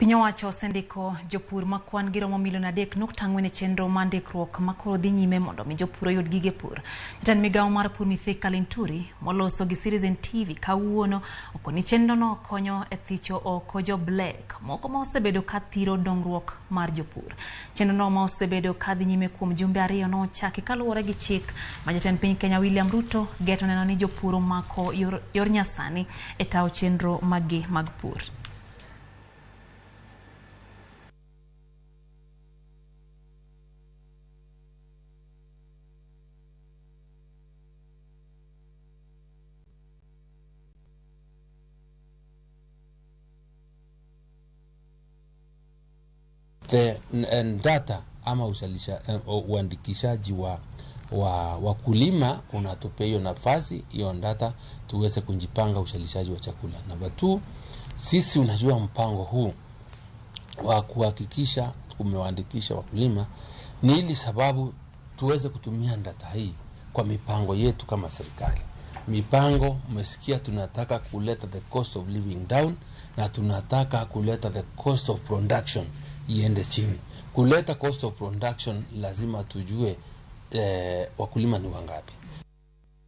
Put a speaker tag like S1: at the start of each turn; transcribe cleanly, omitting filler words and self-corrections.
S1: Piny owacho osendiko jopur ma kwan gi romo milion 3.4 e chenro mar ndikruok ma koro dhi nyime mondo mi jopur oyud gige pur. Jatend migawo mar pur Mithika Linturi moloso gi Citizen TV kawuono okoni chenro no konyo e thicho oko jo Black moko ma osebedo ka thiro dongruok mar jopur. Chenro no ma osebedo ka dhi nyime kuom jumbe 2 no chaki kaluwore gi chik ma jatend piny Kenya William Ruto geto neno ni jopur mako yor nyasani e tawo chenro magi mag pur.
S2: Data ama uandikishaji wa wakulima unatupea hiyo nafasi hiyo data tuweze kujipanga uzalishaji wa chakula. Namba 2, sisi unajua mpango huu wa kuhakikisha tumewaandikisha wakulima ni ili sababu tuweze kutumia data hii kwa mipango yetu kama serikali. Mipango umesikia tunataka kuleta the cost of living down na tunataka kuleta the cost of production iende chini. Kuleta cost of production lazima tujue wakulima ni wangapi.